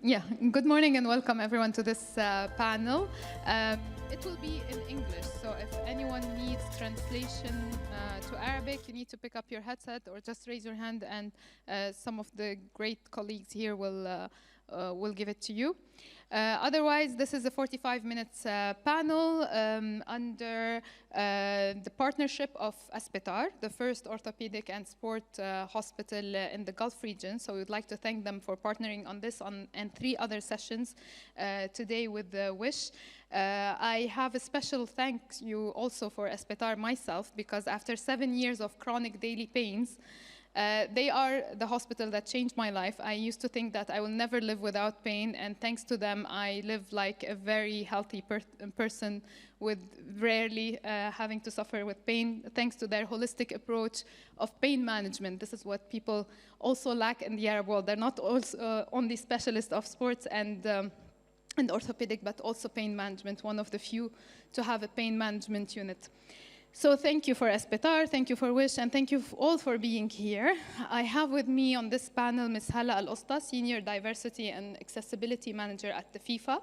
Yeah, good morning and welcome everyone to this panel. It will be in English, so if anyone needs translation to Arabic, you need to pick up your headset or just raise your hand, and some of the great colleagues here will give it to you. Otherwise, this is a 45 minutes panel under the partnership of Aspetar, the first orthopedic and sport hospital in the Gulf region. So we would like to thank them for partnering on this and 3 other sessions today with Wish. I have a special thank you also for Aspetar myself, because after 7 years of chronic daily pains, they are the hospital that changed my life. I used to think that I will never live without pain, and thanks to them, I live like a very healthy person with rarely having to suffer with pain, thanks to their holistic approach of pain management. This is what people also lack in the Arab world. They're not also, only specialists of sports and orthopedic, but also pain management, one of the few to have a pain management unit. So thank you for Aspetar, thank you for Wish, and thank you all for being here. I have with me on this panel Ms. Hala Al-Osta, Senior Diversity and Accessibility Manager at the FIFA.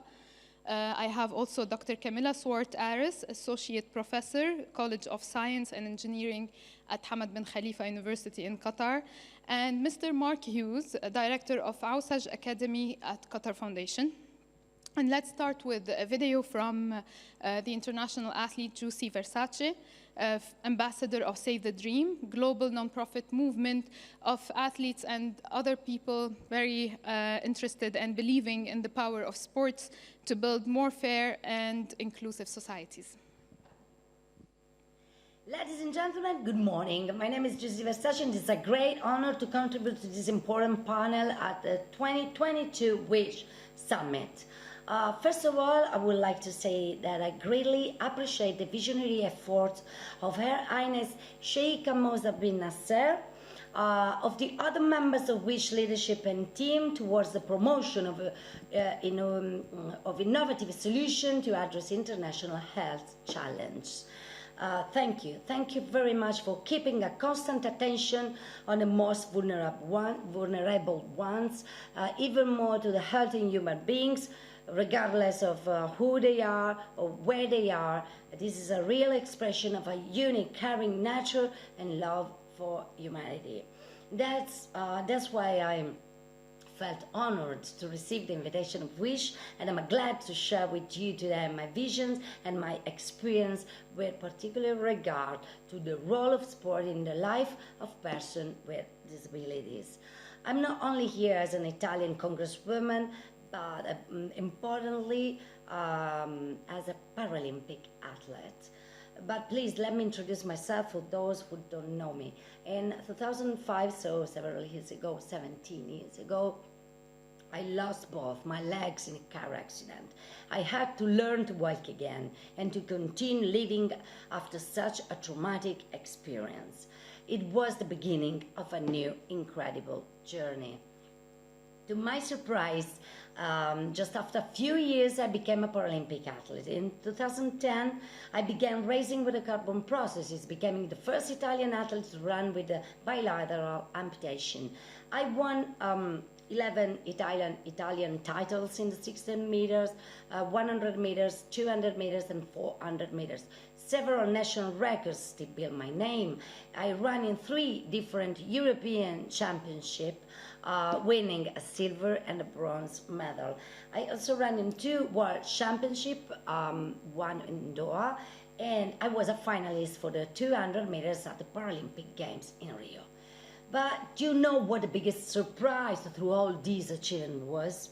I have also Dr. Camilla Swart-Aris, Associate Professor, College of Science and Engineering at Hamad bin Khalifa University in Qatar, and Mr. Mark Hughes, Director of Ausaj Academy at Qatar Foundation. And let's start with a video from the international athlete Giusy Versace, ambassador of Save the Dream, global nonprofit movement of athletes and other people very interested and believing in the power of sports to build more fair and inclusive societies. Ladies and gentlemen, good morning. My name is Giusy Versace, and it's a great honor to contribute to this important panel at the 2022 Wish Summit. First of all, I would like to say that I greatly appreciate the visionary efforts of Her Highness Sheikh Moza bin Nasser, of the other members of Wish leadership and team towards the promotion of innovative solutions to address international health challenges. Thank you. Thank you very much for keeping a constant attention on the most vulnerable ones, even more to the healthy human beings, regardless of who they are or where they are. This is a real expression of a unique, caring nature and love for humanity. That's why I felt honored to receive the invitation of Wish, and I'm glad to share with you today my visions and my experience with particular regard to the role of sport in the life of persons with disabilities. I'm not only here as an Italian congresswoman, but importantly as a Paralympic athlete. But please let me introduce myself for those who don't know me. In 2005, so several years ago, 17 years ago, I lost both my legs in a car accident. I had to learn to walk again and to continue living after such a traumatic experience. It was the beginning of a new, incredible journey. To my surprise, just after a few years, I became a Paralympic athlete. In 2010, I began racing with the carbon prosthesis, becoming the first Italian athlete to run with a bilateral amputation. I won 11 Italian titles in the 16 meters, 100 meters, 200 meters, and 400 meters. Several national records to build my name. I ran in 3 different European championships, winning a silver and a bronze medal. I also ran in 2 world championships, one in Doha, and I was a finalist for the 200 meters at the Paralympic Games in Rio. But do you know what the biggest surprise through all these achievements was?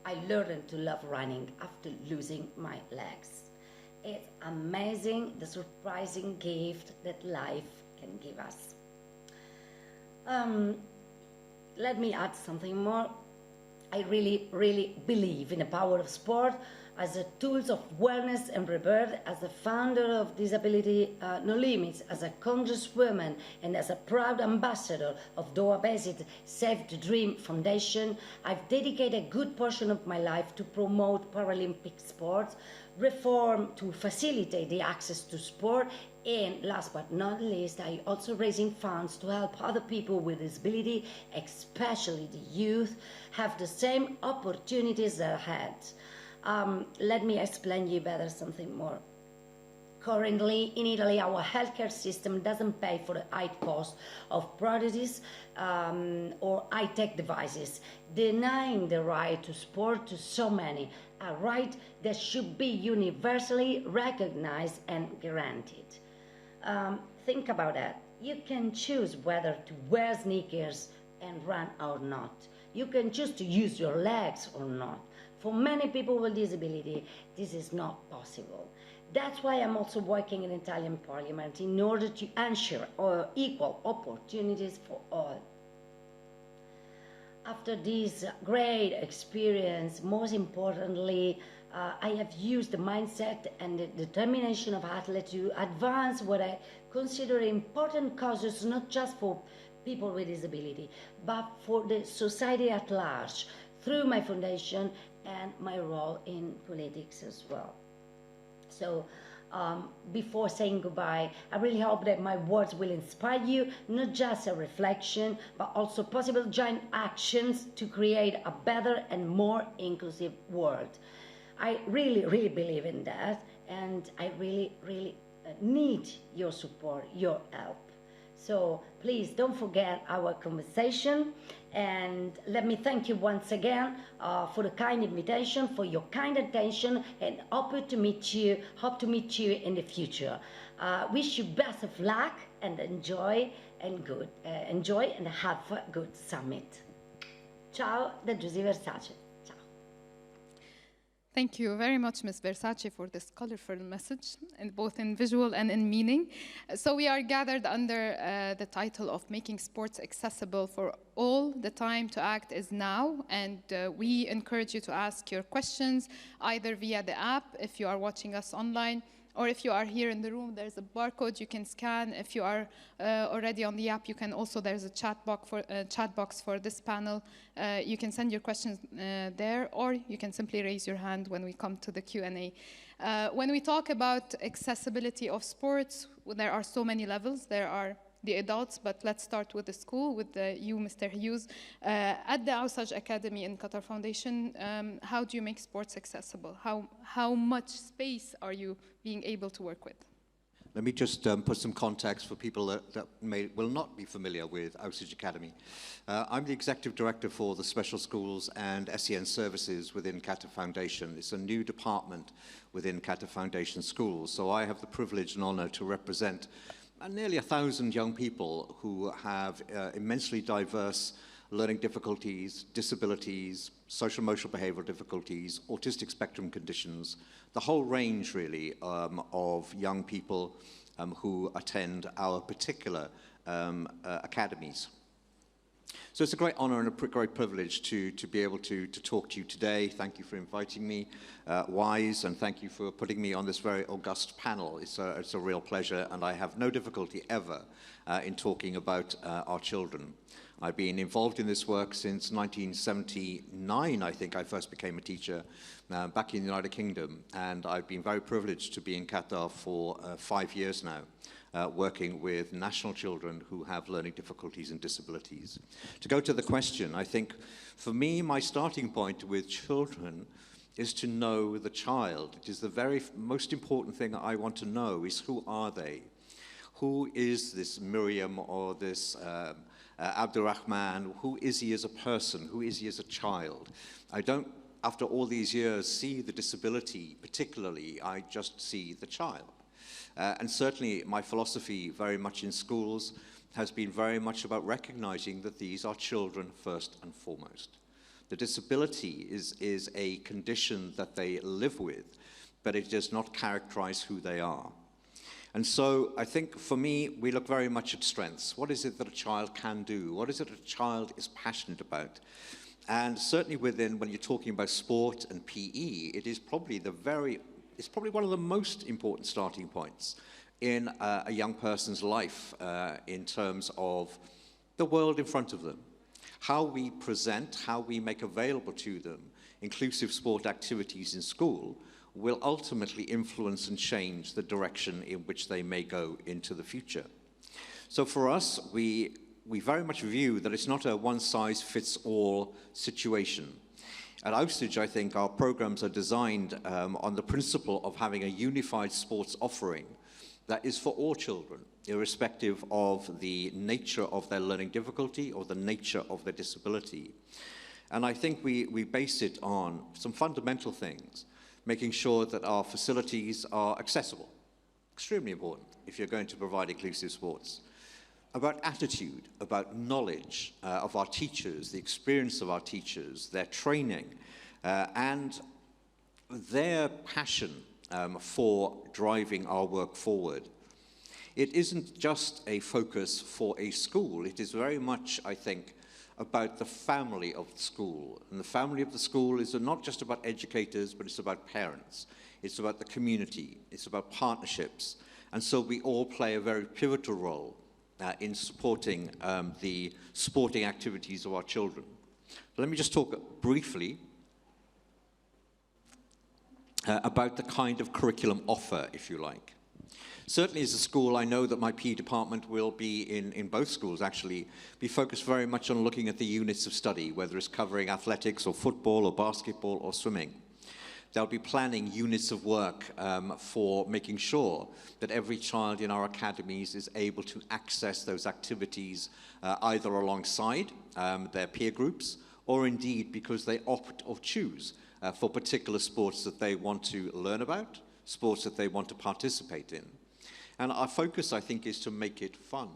I learned to love running after losing my legs. It's amazing the surprising gift that life can give us. Let me add something more. I really believe in the power of sport as a tools of wellness and rebirth. As a founder of Disability No Limits, as a congresswoman, and as a proud ambassador of Doha-based Save the Dream Foundation, I've dedicated a good portion of my life to promote Paralympic sports, reform to facilitate the access to sport, And last but not least, I also raising funds to help other people with disability, especially the youth, have the same opportunities that I had. Let me explain you better something more. Currently, in Italy, our healthcare system doesn't pay for the high cost of prostheses or high-tech devices, denying the right to sport to so many, a right that should be universally recognized and guaranteed. Think about that. You can choose whether to wear sneakers and run or not. You can choose to use your legs or not. For many people with disability, this is not possible. That's why I'm also working in Italian Parliament in order to ensure equal opportunities for all. After this great experience, most importantly, I have used the mindset and the determination of athletes to advance what I consider important causes, not just for people with disability, but for the society at large, through my foundation and my role in politics as well. So before saying goodbye, I really hope that my words will inspire you, not just a reflection, but also possible joint actions to create a better and more inclusive world. I really, really believe in that, and I really, really need your support, your help. So please don't forget our conversation, and let me thank you once again for the kind invitation, for your kind attention, and hope to meet you in the future. Wish you best of luck and enjoy and have a good summit. Ciao da Giusy Versace. Thank you very much, Ms. Versace, for this colorful message, and both in visual and in meaning. So we are gathered under the title of Making Sports Accessible for All. The time to act is now, and we encourage you to ask your questions either via the app if you are watching us online, or if you are here in the room, there's a barcode you can scan. If you are already on the app, you can also, there's a chat box for this panel. You can send your questions there, or you can simply raise your hand when we come to the Q&A. When we talk about accessibility of sports, there are so many levels. There are the adults, but let's start with the school, with you, Mr. Hughes. At the Ausaj Academy in Qatar Foundation, how do you make sports accessible? How much space are you being able to work with? Let me just put some context for people that will not be familiar with Ausaj Academy. I'm the Executive Director for the Special Schools and SEN Services within Qatar Foundation. It's a new department within Qatar Foundation Schools, so I have the privilege and honor to represent nearly 1,000 young people who have immensely diverse learning difficulties, disabilities, social emotional behavioral difficulties, autistic spectrum conditions, the whole range really of young people who attend our particular academies. So it's a great honor and a great privilege to be able to talk to you today. Thank you for inviting me, WISE, and thank you for putting me on this very august panel. It's a real pleasure, and I have no difficulty ever in talking about our children. I've been involved in this work since 1979, I think I first became a teacher back in the United Kingdom, and I've been very privileged to be in Qatar for 5 years now. Working with national children who have learning difficulties and disabilities. To go to the question, I think for me, my starting point with children is to know the child. It is the very most important thing I want to know is who are they? Who is this Miriam or this Abdurrahman? Who is he as a person? Who is he as a child? I don't, after all these years, see the disability particularly. I just see the child. And certainly my philosophy very much in schools has been very much about recognizing that these are children first and foremost. The disability is a condition that they live with, but it does not characterize who they are. And so I think for me, we look very much at strengths. What is it that a child can do? What is it a child is passionate about? And certainly within, when you're talking about sport and PE, it is probably it's probably one of the most important starting points in a young person's life in terms of the world in front of them. How we present, how we make available to them inclusive sport activities in school will ultimately influence and change the direction in which they may go into the future. So for us, we very much view that it's not a one-size-fits-all situation. At Austige, I think our programs are designed on the principle of having a unified sports offering that is for all children, irrespective of the nature of their learning difficulty or the nature of their disability. And I think we base it on some fundamental things, making sure that our facilities are accessible. Extremely important if you're going to provide inclusive sports. About attitude, about knowledge of our teachers, the experience of our teachers, their training, and their passion for driving our work forward. It isn't just a focus for a school. It is very much, I think, about the family of the school. And the family of the school is not just about educators, but it's about parents. It's about the community. It's about partnerships. And so we all play a very pivotal role in supporting the sporting activities of our children. So let me just talk briefly about the kind of curriculum offer, if you like. Certainly as a school, I know that my PE department will be, in both schools actually, be focused very much on looking at the units of study, whether it's covering athletics or football or basketball or swimming. They'll be planning units of work for making sure that every child in our academies is able to access those activities either alongside their peer groups or indeed because they opt or choose for particular sports that they want to learn about, sports that they want to participate in. And our focus, I think, is to make it fun.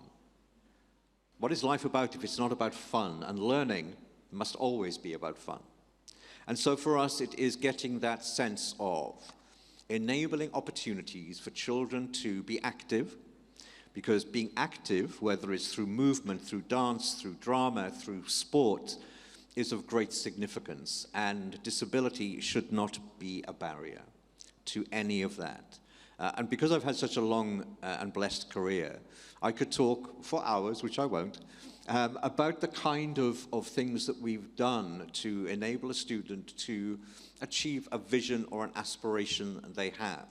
What is life about if it's not about fun? And learning must always be about fun. And so for us, it is getting that sense of enabling opportunities for children to be active, because being active, whether it's through movement, through dance, through drama, through sport, is of great significance, and disability should not be a barrier to any of that. And because I've had such a long and blessed career, I could talk for hours, which I won't, about the kind of things that we've done to enable a student to achieve a vision or an aspiration they have.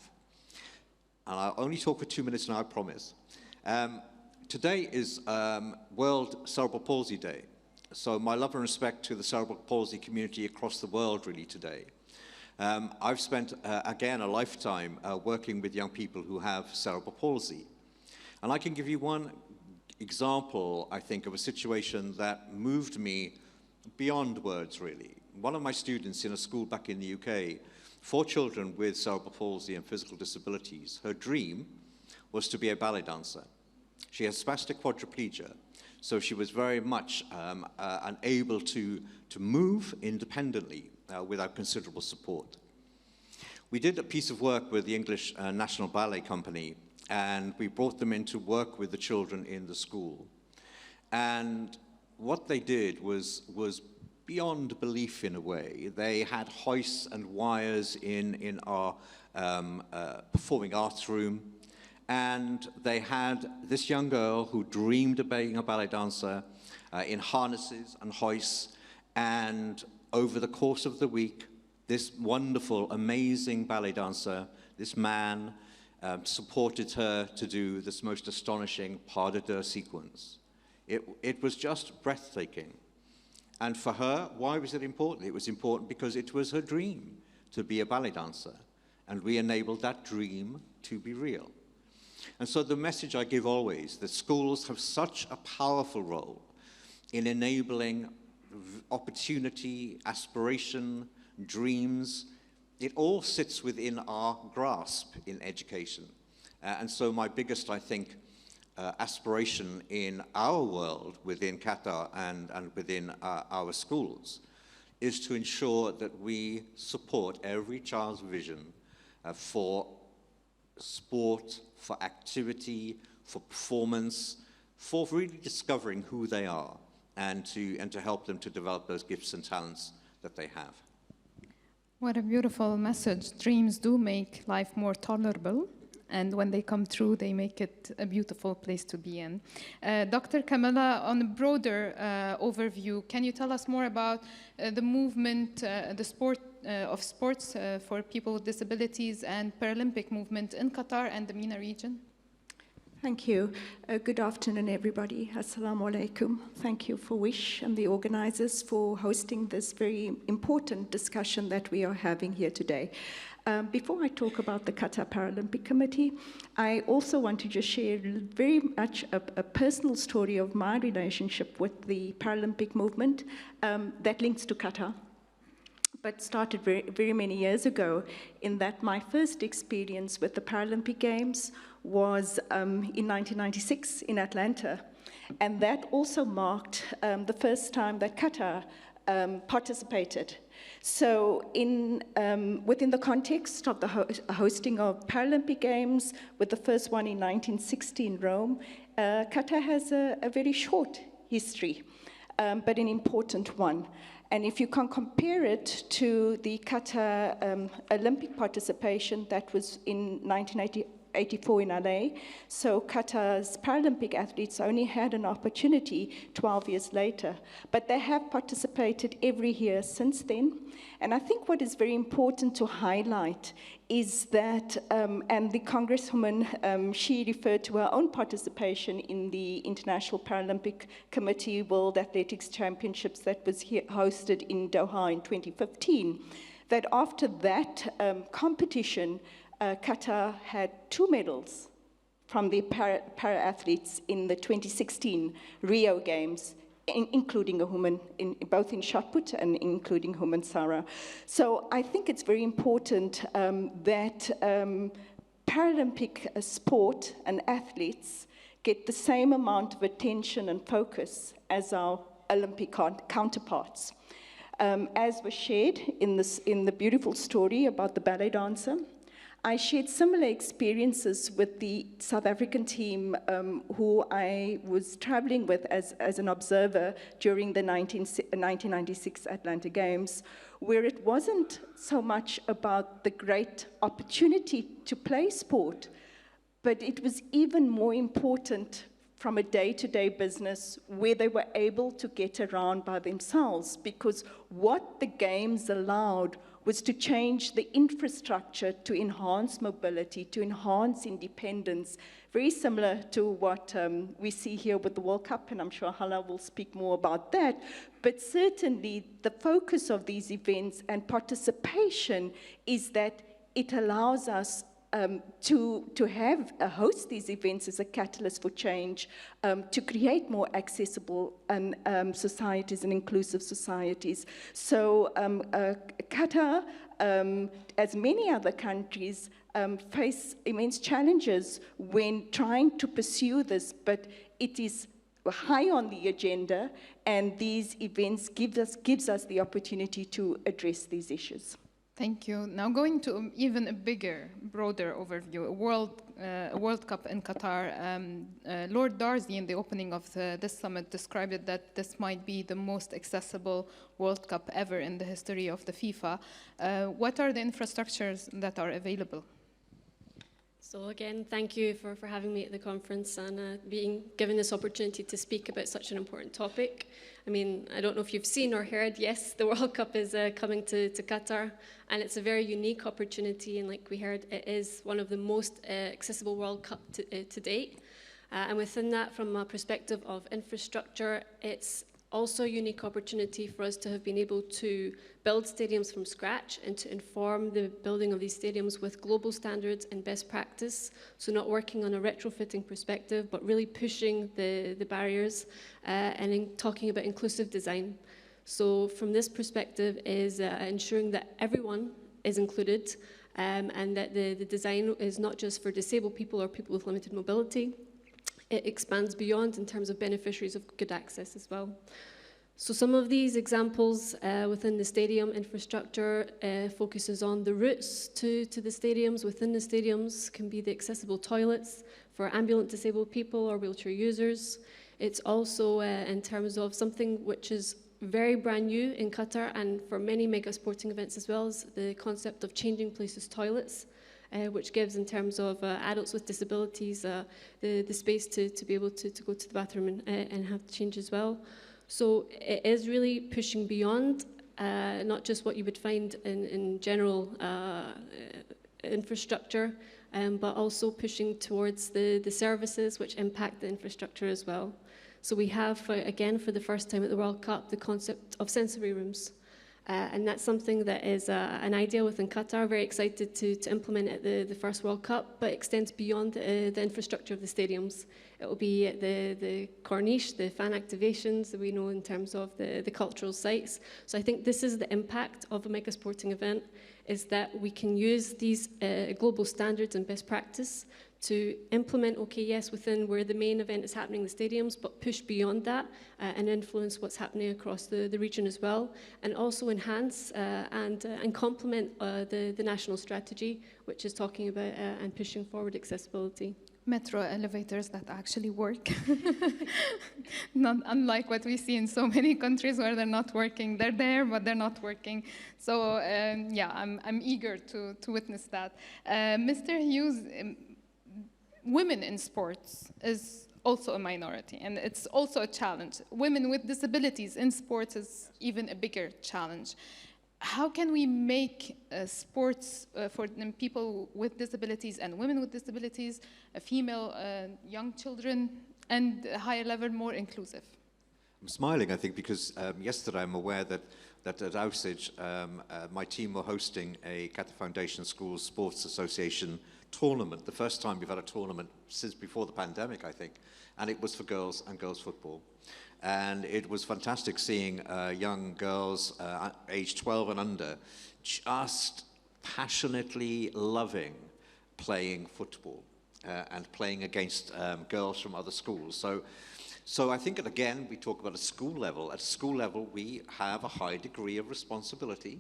And I'll only talk for 2 minutes now, I promise. Today is World Cerebral Palsy Day. So my love and respect to the cerebral palsy community across the world really today. I've spent, again, a lifetime working with young people who have cerebral palsy. And I can give you one example, I think, of a situation that moved me beyond words, really. One of my students in a school back in the UK, 4 children with cerebral palsy and physical disabilities, her dream was to be a ballet dancer. She has spastic quadriplegia, so she was very much unable to move independently without considerable support. We did a piece of work with the English National Ballet Company, and we brought them in to work with the children in the school. And what they did was beyond belief in a way. They had hoists and wires in our performing arts room, and they had this young girl who dreamed of being a ballet dancer in harnesses and hoists, and over the course of the week, this wonderful, amazing ballet dancer, this man, supported her to do this most astonishing pas de deux sequence. It was just breathtaking. And for her, why was it important? It was important because it was her dream to be a ballet dancer, and we enabled that dream to be real. And so the message I give always, that schools have such a powerful role in enabling opportunity, aspiration, dreams. It all sits within our grasp in education. And so my biggest, I think, aspiration in our world within Qatar and within our schools is to ensure that we support every child's vision for sport, for activity, for performance, for really discovering who they are, and to help them to develop those gifts and talents that they have. What a beautiful message. Dreams do make life more tolerable, and when they come true, they make it a beautiful place to be in. Dr. Camilla, on a broader overview, can you tell us more about the movement, the sport of sports for people with disabilities and Paralympic movement in Qatar and the MENA region. Thank you. Good afternoon, everybody. Assalamu alaikum. Thank you for Wish and the organizers for hosting this very important discussion that we are having here today. Before I talk about the Qatar Paralympic Committee, I also want to just share very much a personal story of my relationship with the Paralympic movement that links to Qatar, but started very, very many years ago, in that my first experience with the Paralympic Games was in 1996 in Atlanta. And that also marked the first time that Qatar participated. So within the context of the hosting of Paralympic Games, with the first one in 1960 in Rome, Qatar has a very short history, but an important one. And if you can compare it to the Qatar Olympic participation that was in 1984 in LA, so Qatar's Paralympic athletes only had an opportunity 12 years later, but they have participated every year since then. And I think what is very important to highlight is that, and the Congresswoman, she referred to her own participation in the International Paralympic Committee World Athletics Championships that was hosted in Doha in 2015, that after that competition, Qatar had 2 medals from the para-athletes in the 2016 Rio Games, including a woman, both in shot put and including Human Sarah. So I think it's very important that Paralympic sport and athletes get the same amount of attention and focus as our Olympic counterparts. As was shared in the beautiful story about the ballet dancer, I shared similar experiences with the South African team who I was traveling with as an observer during the 1996 Atlanta Games, where it wasn't so much about the great opportunity to play sport, but it was even more important from a day-to-day business where they were able to get around by themselves, because what the Games allowed was to change the infrastructure to enhance mobility, to enhance independence, very similar to what we see here with the World Cup, and I'm sure Hala will speak more about that. But certainly the focus of these events and participation is that it allows us to host these events as a catalyst for change, to create more accessible societies and inclusive societies. So Qatar, as many other countries, face immense challenges when trying to pursue this, but it is high on the agenda, and these events gives us the opportunity to address these issues. Thank you. Now going to even a bigger, broader overview, a World Cup in Qatar. Lord Darzi, in the opening of this summit, described it that this might be the most accessible World Cup ever in the history of the FIFA. What are the infrastructures that are available? So again, thank you for having me at the conference and being given this opportunity to speak about such an important topic. I mean, I don't know if you've seen or heard, yes, the World Cup is coming to Qatar, and it's a very unique opportunity, and like we heard, it is one of the most accessible World Cup to date. And within that, from a perspective of infrastructure, it's also a unique opportunity for us to have been able to build stadiums from scratch and to inform the building of these stadiums with global standards and best practice. So not working on a retrofitting perspective, but really pushing the barriers and talking about inclusive design. So from this perspective is ensuring that everyone is included and that the design is not just for disabled people or people with limited mobility. It expands beyond in terms of beneficiaries of good access as well. So some of these examples within the stadium infrastructure focuses on the routes to the stadiums. Within the stadiums can be the accessible toilets for ambulant disabled people or wheelchair users. It's also in terms of something which is very brand new in Qatar and for many mega sporting events as well, as the concept of changing places toilets. Which gives, in terms of adults with disabilities, the space to be able to go to the bathroom and have to change as well. So it is really pushing beyond not just what you would find in general infrastructure, but also pushing towards the services which impact the infrastructure as well. So we have, again, for the first time at the World Cup, the concept of sensory rooms. And that's something that is an idea within Qatar, very excited to implement at the first World Cup, but extends beyond the infrastructure of the stadiums. It will be at the corniche, the fan activations that we know in terms of the cultural sites. So I think this is the impact of a mega sporting event, is that we can use these global standards and best practice to implement, okay, yes, within where the main event is happening, the stadiums, but push beyond that and influence what's happening across the region as well, and also enhance and complement the national strategy, which is talking about and pushing forward accessibility. Metro elevators that actually work. Not unlike what we see in so many countries where they're not working. They're there, but they're not working. So yeah, I'm eager to witness that. Mr. Hughes, women in sports is also a minority, and it's also a challenge. Women with disabilities in sports is even a bigger challenge. How can we make sports for people with disabilities and women with disabilities, female, young children, and a higher level more inclusive? I'm smiling, I think, because yesterday I'm aware that at Ausige, my team were hosting a Qatar Foundation Schools Sports Association tournament, the first time we've had a tournament since before the pandemic, I think, and it was for girls and girls football. And it was fantastic seeing young girls aged 12 and under just passionately loving playing football and playing against girls from other schools. So I think, again, we talk about a school level. At a school level, we have a high degree of responsibility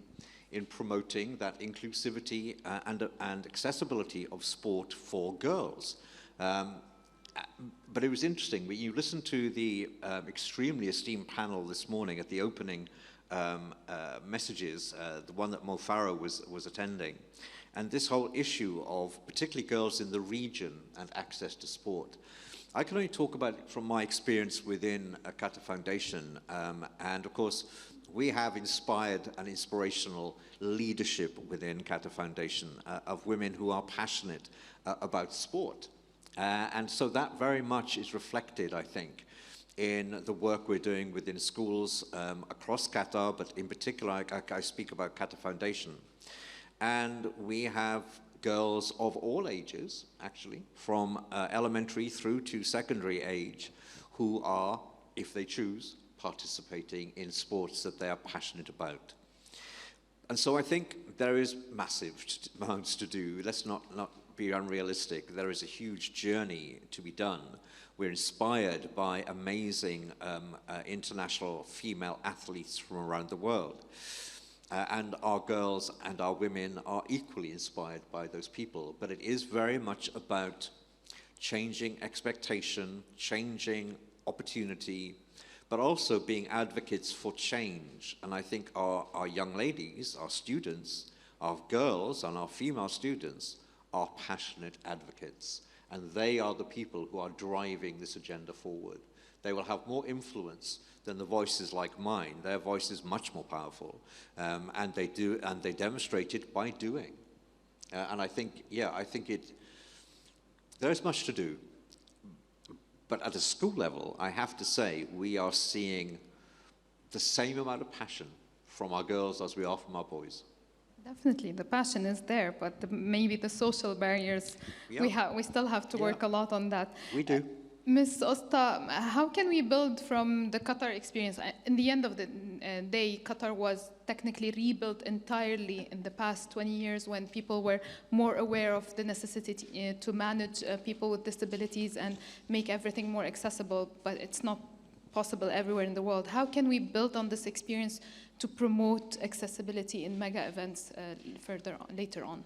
in promoting that inclusivity and accessibility of sport for girls. But it was interesting, when you listen to the extremely esteemed panel this morning at the opening messages, the one that Mo Farah was attending, and this whole issue of particularly girls in the region and access to sport. I can only talk about it from my experience within Qatar Foundation, and of course, we have inspired and inspirational leadership within Qatar Foundation of women who are passionate about sport. And so that very much is reflected, I think, in the work we're doing within schools across Qatar, but in particular, I speak about Qatar Foundation. And we have girls of all ages, actually, from elementary through to secondary age, who are, if they choose, participating in sports that they are passionate about. And so I think there is massive amounts to do. Let's not be unrealistic. There is a huge journey to be done. We're inspired by amazing international female athletes from around the world. And our girls and our women are equally inspired by those people. But it is very much about changing expectation, changing opportunity, but also being advocates for change. And I think our young ladies, our students, our girls and our female students are passionate advocates. And they are the people who are driving this agenda forward. They will have more influence than the voices like mine. Their voice is much more powerful. And they demonstrate it by doing. And I think, there is much to do. But at a school level, I have to say, we are seeing the same amount of passion from our girls as we are from our boys. Definitely, the passion is there, but maybe the social barriers, we still have to work a lot on that. We do. Ms. Osta, how can we build from the Qatar experience? In the end of the day, Qatar was technically rebuilt entirely in the past 20 years when people were more aware of the necessity to manage people with disabilities and make everything more accessible, but it's not possible everywhere in the world. How can we build on this experience to promote accessibility in mega events later on?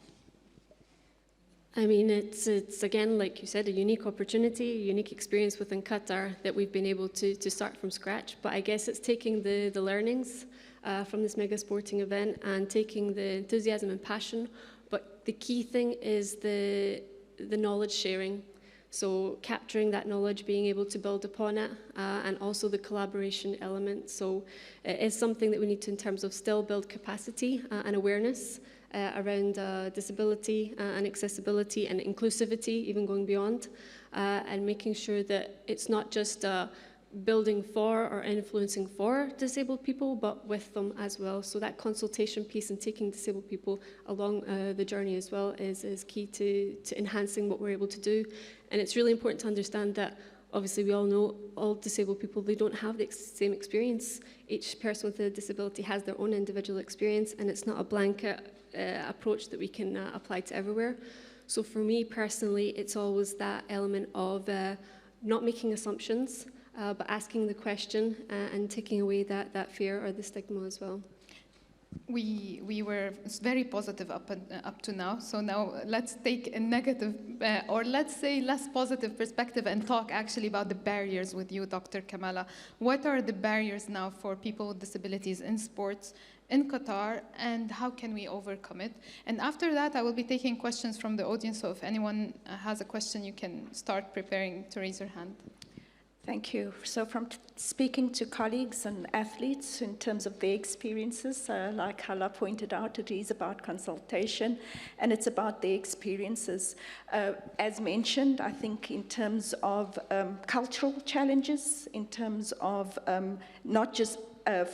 I mean, it's again, like you said, a unique opportunity, a unique experience within Qatar that we've been able to start from scratch. But I guess it's taking the learnings from this mega sporting event and taking the enthusiasm and passion. But the key thing is the knowledge sharing. So capturing that knowledge, being able to build upon it, and also the collaboration element. So it is something that we need to, in terms of still build capacity and awareness around disability and accessibility and inclusivity, even going beyond, and making sure that it's not just building for or influencing for disabled people, but with them as well. So that consultation piece and taking disabled people along the journey as well is key to enhancing what we're able to do. And it's really important to understand that obviously we all know all disabled people, they don't have the same experience. Each person with a disability has their own individual experience, and it's not a blanket approach that we can apply to everywhere. So for me personally, it's always that element of not making assumptions, but asking the question and taking away that fear or the stigma as well. We were very positive up to now. So now let's take a negative, or let's say less positive perspective and talk actually about the barriers with you, Dr. Kamala. What are the barriers now for people with disabilities in sports in Qatar, and how can we overcome it? And after that, I will be taking questions from the audience. So if anyone has a question, you can start preparing to raise your hand. Thank you. So from speaking to colleagues and athletes in terms of their experiences, like Hala pointed out, it is about consultation and it's about their experiences. As mentioned, I think in terms of cultural challenges, in terms of not just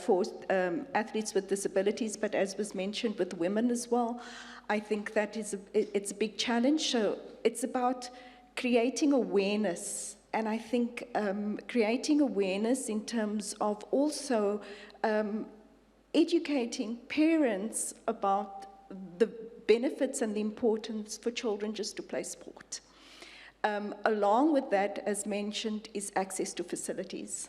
for athletes with disabilities, but as was mentioned with women as well, I think that it's a big challenge. So it's about creating awareness. And I think creating awareness in terms of also educating parents about the benefits and the importance for children just to play sport. Along with that, as mentioned, is access to facilities.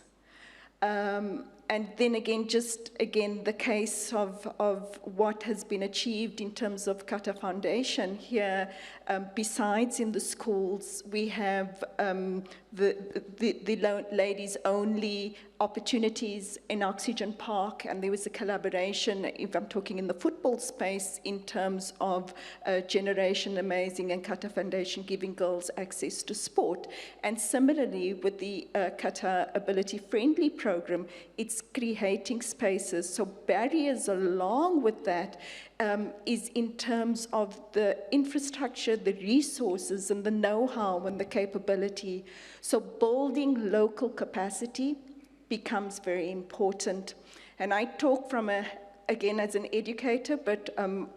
And then again, the case of what has been achieved in terms of Qatar Foundation here, besides in the schools, we have the ladies only opportunities in Oxygen Park, and there was a collaboration, if I'm talking in the football space, in terms of Generation Amazing and Qatar Foundation giving girls access to sport. And similarly with the Qatar Ability Friendly program, it's creating spaces. So barriers along with that is in terms of the infrastructure, the resources, and the know-how and the capability. So building local capacity becomes very important. And I talk from again, as an educator, but on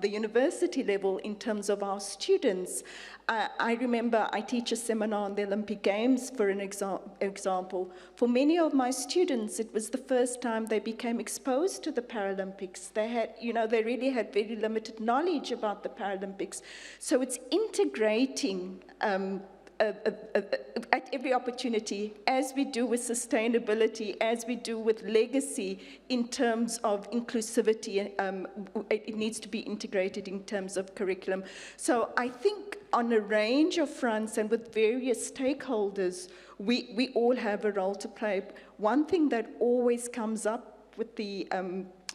the university level in terms of our students. I remember I teach a seminar on the Olympic Games, for an example. For many of my students, it was the first time they became exposed to the Paralympics. They had, they really had very limited knowledge about the Paralympics. So it's integrating at every opportunity, as we do with sustainability, as we do with legacy, in terms of inclusivity, it needs to be integrated in terms of curriculum. So I think on a range of fronts and with various stakeholders, we all have a role to play. One thing that always comes up with the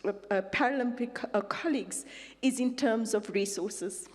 Paralympic colleagues is in terms of resources.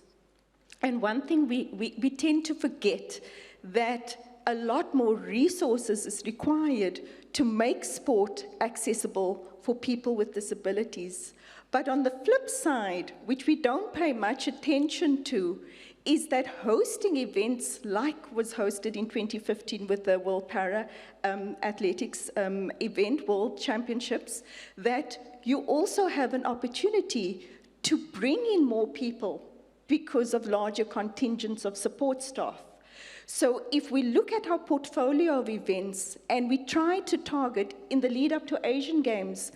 And one thing we tend to forget, that a lot more resources is required to make sport accessible for people with disabilities. But on the flip side, which we don't pay much attention to, is that hosting events like was hosted in 2015 with the World Para Athletics event, World Championships, that you also have an opportunity to bring in more people because of larger contingents of support staff. So if we look at our portfolio of events and we try to target, in the lead up to Asian Games,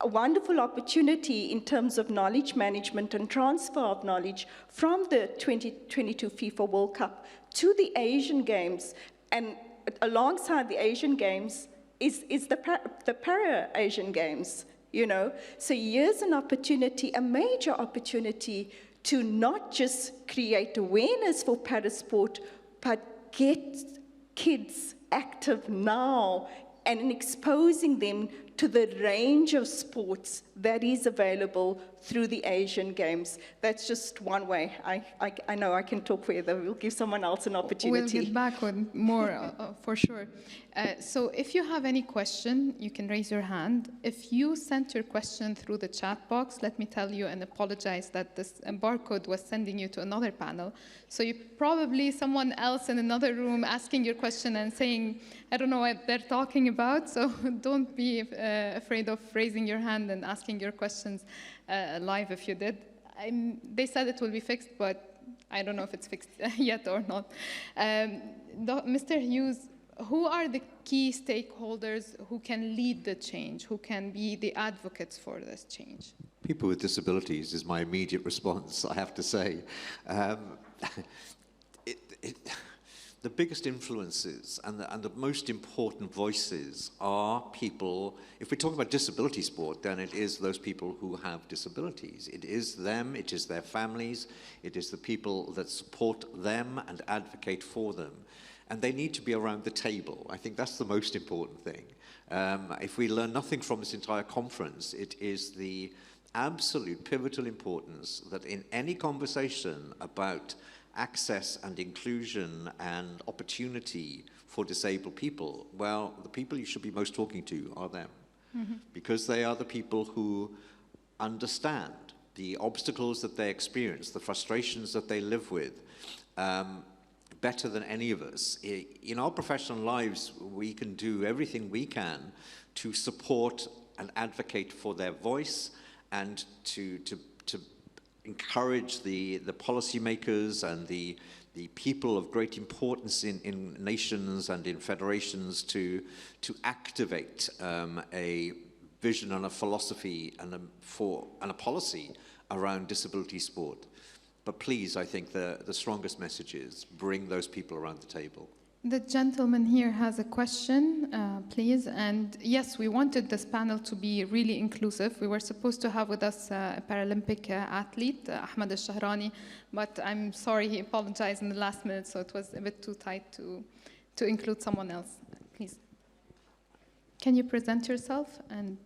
a wonderful opportunity in terms of knowledge management and transfer of knowledge from the 2022 FIFA World Cup to the Asian Games, and alongside the Asian Games is the Para-Asian Games, So here's an opportunity, a major opportunity, to not just create awareness for parasport, but get kids active now and in exposing them to the range of sports that is available through the Asian Games. That's just one way. I know I can talk further. We'll give someone else an opportunity. We'll get back with more for sure. So if you have any question, you can raise your hand. If you sent your question through the chat box, let me tell you and apologize that this barcode was sending you to another panel. So you probably someone else in another room asking your question and saying, I don't know what they're talking about. So don't be afraid of raising your hand and asking your questions live if you did. They said it will be fixed, but I don't know if it's fixed yet or not. Mr. Hughes, who are the key stakeholders who can lead the change, who can be the advocates for this change? People with disabilities is my immediate response, I have to say. The biggest influences and the most important voices are people, if we talk about disability sport, then it is those people who have disabilities. It is them, it is their families, it is the people that support them and advocate for them. And they need to be around the table. I think that's the most important thing. If we learn nothing from this entire conference, it is the absolute pivotal importance that in any conversation about access and inclusion and opportunity for disabled people, well, the people you should be most talking to are them. Because they are the people who understand the obstacles that they experience, the frustrations that they live with, better than any of us. In our professional lives, we can do everything we can to support and advocate for their voice and to encourage the policymakers and the people of great importance in nations and in federations to activate a vision and a philosophy and a policy around disability sport. But please, I think the strongest message is bring those people around the table. The gentleman here has a question, please. And yes, we wanted this panel to be really inclusive. We were supposed to have with us a Paralympic athlete, Ahmed Al-Shahrani, but I'm sorry, he apologized in the last minute, so it was a bit too tight to include someone else. Please. Can you present yourself? And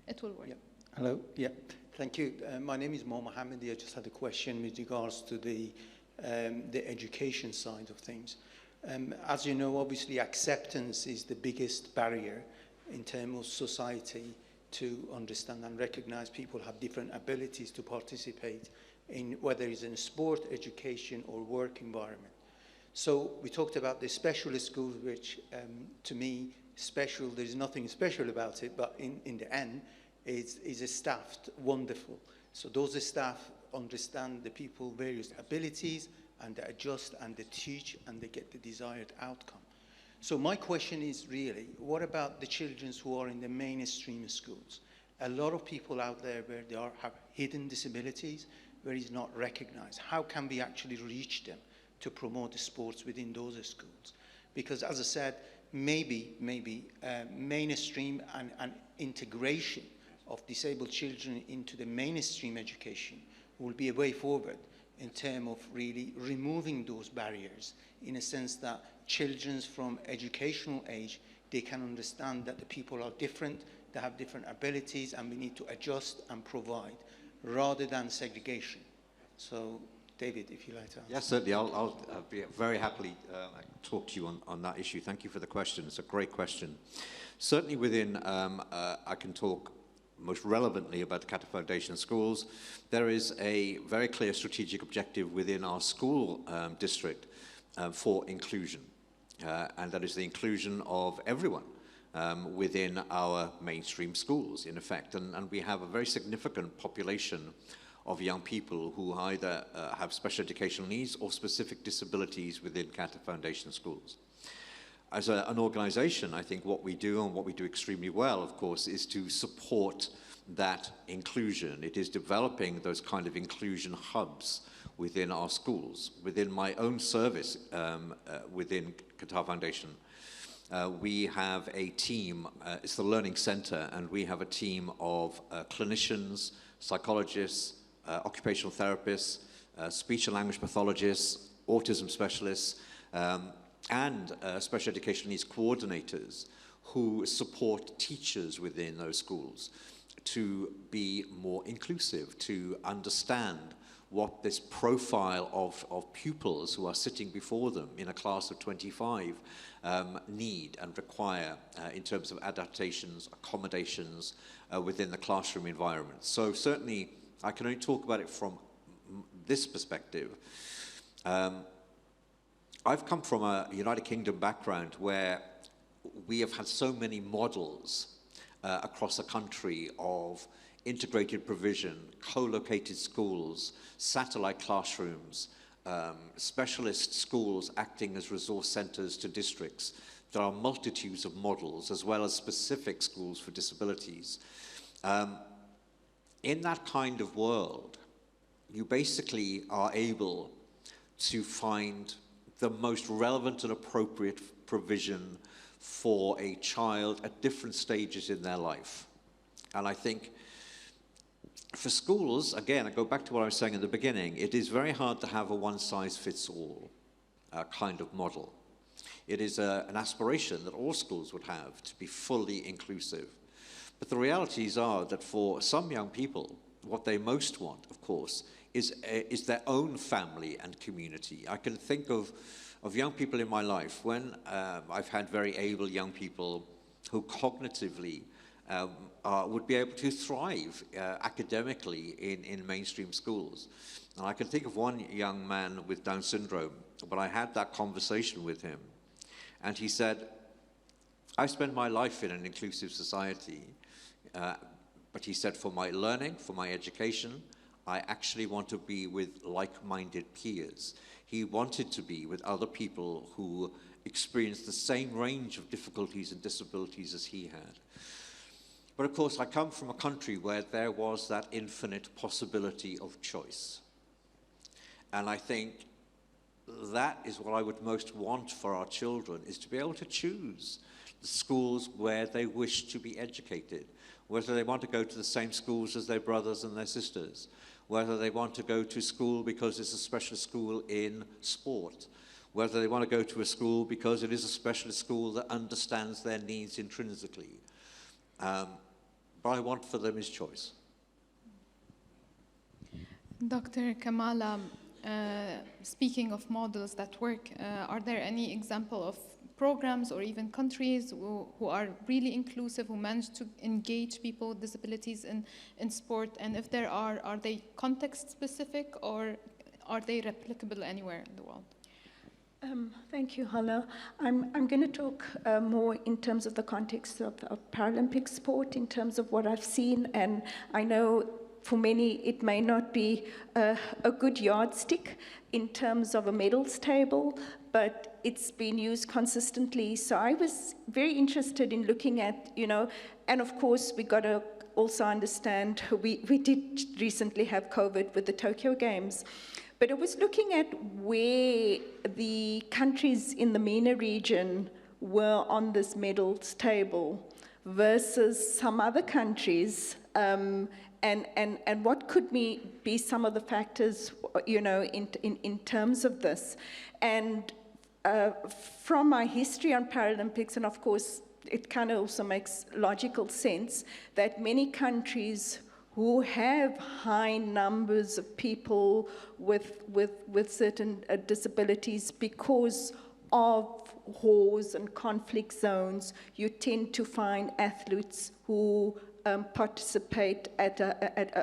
it will work. Yeah. Hello. Yeah. Thank you. My name is Mo Mohammadi. I just had a question with regards to the education side of things. As you know, obviously acceptance is the biggest barrier in terms of society to understand and recognize people have different abilities to participate in whether it's in sport, education, or work environment. So we talked about the specialist schools, which to me, special, there's nothing special about it, but in the end, is staffed wonderful. So those staff understand the people's various abilities and they adjust and they teach and they get the desired outcome. So my question is really, what about the children who are in the mainstream schools? A lot of people out there where they have hidden disabilities, where it's not recognized. How can we actually reach them to promote the sports within those schools? Because as I said, maybe mainstream and integration of disabled children into the mainstream education will be a way forward in terms of really removing those barriers, in a sense that children from educational age, they can understand that the people are different, they have different abilities, and we need to adjust and provide, rather than segregation. So, David, if you like to answer. Yes, certainly. I'll be very happily talk to you on that issue. Thank you for the question. It's a great question. Certainly within, I can talk most relevantly about the Qatar Foundation schools. There is a very clear strategic objective within our school district for inclusion, and that is the inclusion of everyone within our mainstream schools, in effect. And we have a very significant population of young people who either have special educational needs or specific disabilities within Qatar Foundation schools. As an organization, I think what we do and what we do extremely well, of course, is to support that inclusion. It is developing those kind of inclusion hubs within our schools. Within my own service within Qatar Foundation, we have a team, it's the Learning Center, and we have a team of clinicians, psychologists, occupational therapists, speech and language pathologists, autism specialists, and special education needs coordinators who support teachers within those schools to be more inclusive, to understand what this profile of pupils who are sitting before them in a class of 25 need and require in terms of adaptations, accommodations within the classroom environment. So certainly, I can only talk about it from this perspective. I've come from a United Kingdom background where we have had so many models across the country of integrated provision, co-located schools, satellite classrooms, specialist schools acting as resource centers to districts. There are multitudes of models, as well as specific schools for disabilities. In that kind of world, you basically are able to find the most relevant and appropriate provision for a child at different stages in their life. And I think for schools, again, I go back to what I was saying in the beginning, it is very hard to have a one-size-fits-all kind of model. It is an aspiration that all schools would have to be fully inclusive. But the realities are that for some young people, what they most want, of course, is their own family and community. I can think of young people in my life when I've had very able young people who cognitively would be able to thrive academically in mainstream schools. And I can think of one young man with Down syndrome, but I had that conversation with him. And he said, I spend my life in an inclusive society, but he said, for my learning, for my education, I actually want to be with like-minded peers. He wanted to be with other people who experienced the same range of difficulties and disabilities as he had. But of course, I come from a country where there was that infinite possibility of choice. And I think that is what I would most want for our children, is to be able to choose the schools where they wish to be educated, whether they want to go to the same schools as their brothers and their sisters, whether they want to go to school because it's a special school in sport, whether they want to go to a school because it is a specialist school that understands their needs intrinsically. What I want for them is choice. Dr. Kamala, speaking of models that work, are there any example of programs or even countries who are really inclusive, who manage to engage people with disabilities in sport? And if there are they context-specific or are they replicable anywhere in the world? Thank you, Hala. I'm going to talk more in terms of the context of Paralympic sport, in terms of what I've seen, and I know for many it may not be a good yardstick in terms of a medals table, but it's been used consistently. So I was very interested in looking at, and of course we got to also understand, we did recently have COVID with the Tokyo Games. But I was looking at where the countries in the MENA region were on this medals table versus some other countries, and what could be some of the factors, in terms of this. And from my history on Paralympics, and of course, it kind of also makes logical sense that many countries who have high numbers of people with certain disabilities, because of wars and conflict zones, you tend to find athletes who participate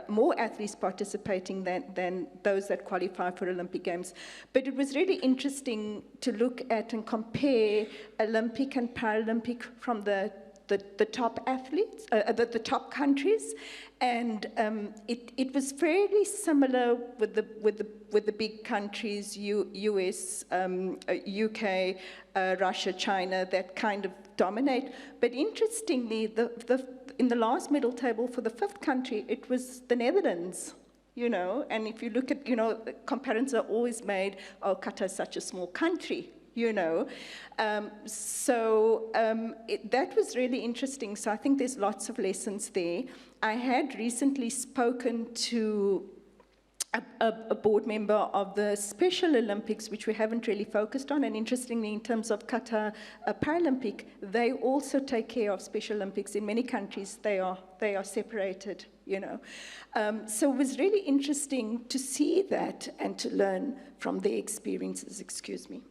more athletes participating than those that qualify for Olympic Games. But it was really interesting to look at and compare Olympic and Paralympic from the top athletes, the top countries, and it was fairly similar with the big countries, US, UK, Russia, China, that kind of dominate. But interestingly, in the last medal table for the fifth country, it was the Netherlands. And if you look at, comparisons are always made, oh, Qatar is such a small country. That was really interesting. So I think there's lots of lessons there. I had recently spoken to a board member of the Special Olympics, which we haven't really focused on. And interestingly, in terms of Qatar Paralympic, they also take care of Special Olympics. In many countries, they are separated, you know. So it was really interesting to see that and to learn from their experiences. Excuse me.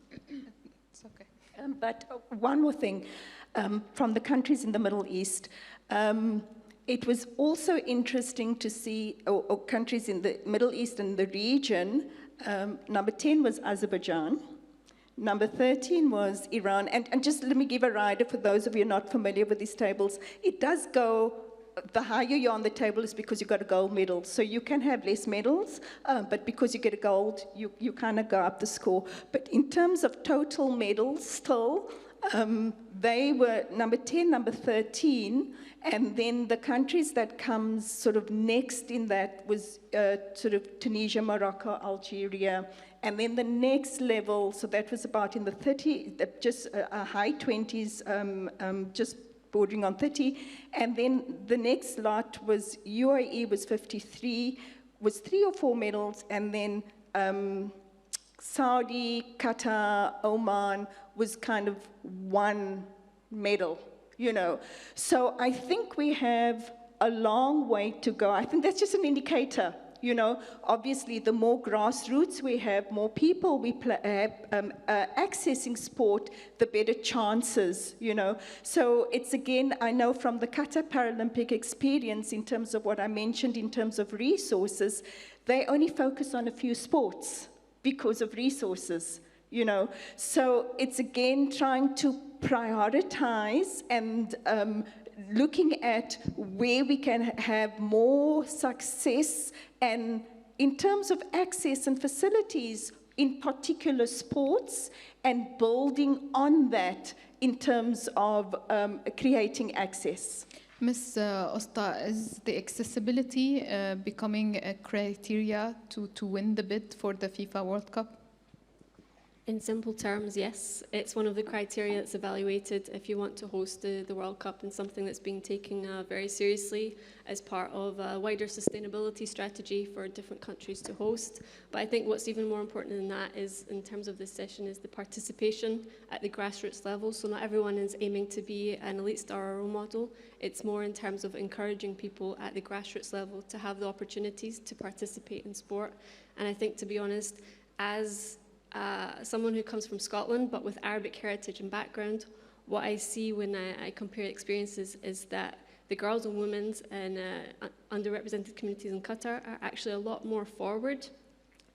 It's okay. But one more thing, from the countries in the Middle East, it was also interesting to see, or countries in the Middle East and the region, number 10 was Azerbaijan, number 13 was Iran, and just let me give a rider for those of you not familiar with these tables. It does go, the higher you're on the table is because you got a gold medal, so you can have less medals, but because you get a gold, you kind of go up the score. But in terms of total medals still, they were number 10, number 13, and then the countries that comes sort of next in that was sort of Tunisia, Morocco, Algeria, and then the next level, so that was about in the 30, just high 20s, just bordering on 30, and then the next lot was UAE was 53, was 3 or 4 medals, and then Saudi, Qatar, Oman was kind of 1 medal, you know. So I think we have a long way to go. I think that's just an indicator, you know. Obviously, the more grassroots we have, more people we have accessing sport, the better chances, you know. So it's again, I know from the Qatar Paralympic experience in terms of what I mentioned in terms of resources, they only focus on a few sports because of resources, you know. So it's again trying to prioritize and looking at where we can have more success, and in terms of access and facilities in particular sports, and building on that in terms of creating access. Ms. Osta, is the accessibility becoming a criteria to win the bid for the FIFA World Cup? In simple terms, yes. It's one of the criteria that's evaluated if you want to host the World Cup, and something that's being taken very seriously as part of a wider sustainability strategy for different countries to host. But I think what's even more important than that is, in terms of this session, is the participation at the grassroots level. So not everyone is aiming to be an elite star or role model. It's more in terms of encouraging people at the grassroots level to have the opportunities to participate in sport. And I think, to be honest, as someone who comes from Scotland but with Arabic heritage and background, what I see when I compare experiences is that the girls and women in underrepresented communities in Qatar are actually a lot more forward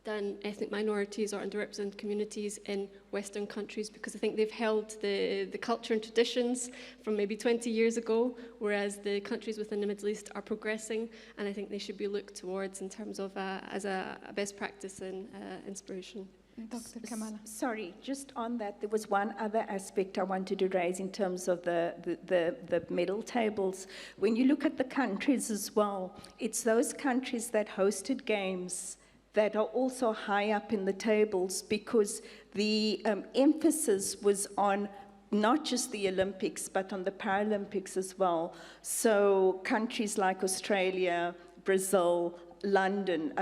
than ethnic minorities or underrepresented communities in Western countries, because I think they've held the culture and traditions from maybe 20 years ago, whereas the countries within the Middle East are progressing, and I think they should be looked towards in terms of as a best practice and inspiration. Dr. Kamala. Sorry, just on that, there was one other aspect I wanted to raise in terms of the medal tables. When you look at the countries as well, it's those countries that hosted games that are also high up in the tables, because the emphasis was on not just the Olympics, but on the Paralympics as well. So countries like Australia, Brazil, London,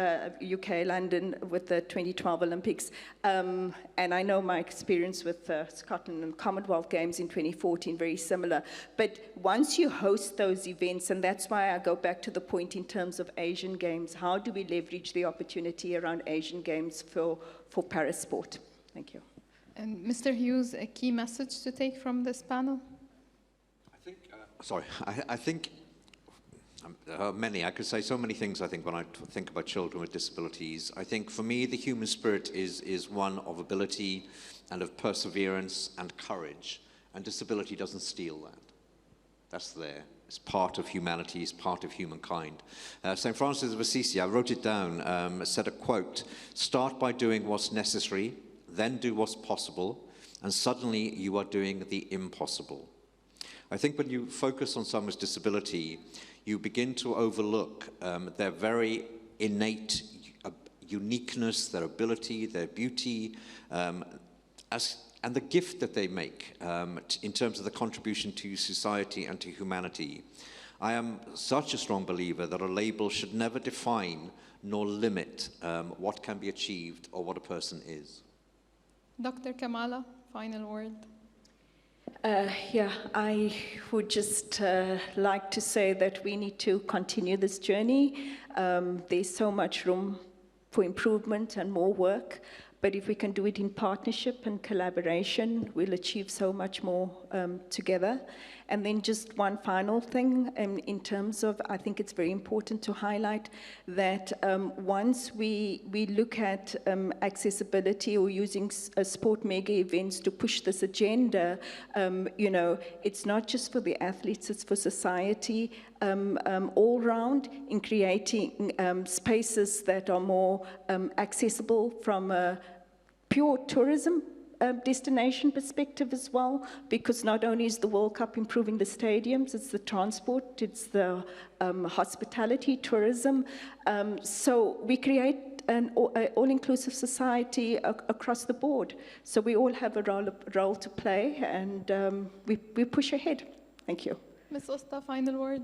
UK, London, with the 2012 Olympics. And I know my experience with Scotland and Commonwealth Games in 2014, very similar. But once you host those events, and that's why I go back to the point in terms of Asian Games, how do we leverage the opportunity around Asian Games for parasport? Thank you. And Mr. Hughes, a key message to take from this panel? I think many. I could say so many things, I think, when I think about children with disabilities. I think for me, the human spirit is one of ability and of perseverance and courage. And disability doesn't steal that. That's there. It's part of humanity, it's part of humankind. St. Francis of Assisi, I wrote it down, said a quote: "Start by doing what's necessary, then do what's possible, and suddenly you are doing the impossible." I think when you focus on someone's disability, you begin to overlook their very innate uniqueness, their ability, their beauty, and the gift that they make in terms of the contribution to society and to humanity. I am such a strong believer that a label should never define nor limit what can be achieved or what a person is. Dr. Kamala, final word. Yeah, I would just like to say that we need to continue this journey. There's so much room for improvement and more work, but if we can do it in partnership and collaboration, we'll achieve so much more together. And then just one final thing, in terms of, I think it's very important to highlight that once we look at accessibility or using sport mega events to push this agenda, you know, it's not just for the athletes, it's for society all round in creating spaces that are more accessible from a pure tourism destination perspective as well, because not only is the World Cup improving the stadiums, it's the transport, it's the hospitality, tourism. So we create an all-inclusive society across the board. So we all have a role to play, and we push ahead. Thank you. Ms. Usta, final word.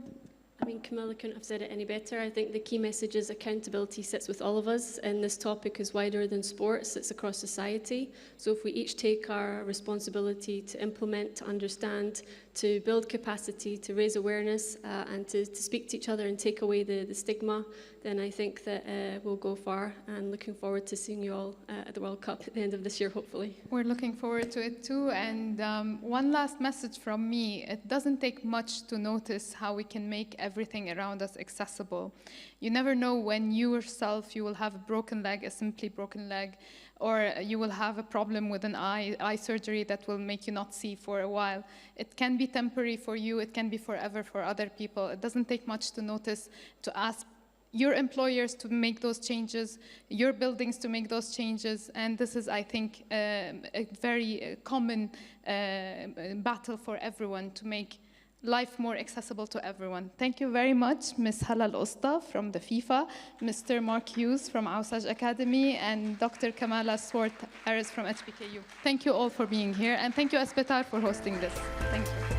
I mean, Camilla couldn't have said it any better. I think the key message is accountability sits with all of us, and this topic is wider than sports, it's across society. So if we each take our responsibility to implement, to understand, to build capacity, to raise awareness, and to speak to each other and take away the stigma, then I think that we'll go far, and looking forward to seeing you all at the World Cup at the end of this year, hopefully. We're looking forward to it too. And one last message from me. It doesn't take much to notice how we can make everything around us accessible. You never know when you yourself, you will have a broken leg, a simply broken leg, or you will have a problem with an eye surgery that will make you not see for a while. It can be temporary for you, it can be forever for other people. It doesn't take much to notice, to ask your employers to make those changes, your buildings to make those changes, and this is, I think, a very common battle for everyone to make life more accessible to everyone. Thank you very much, Ms. Hala Al-Usta from the FIFA, Mr. Mark Hughes from Ausaj Academy, and Dr. Kamala Swart Harris from HBKU. Thank you all for being here, and thank you, Espetar, for hosting this. Thank you.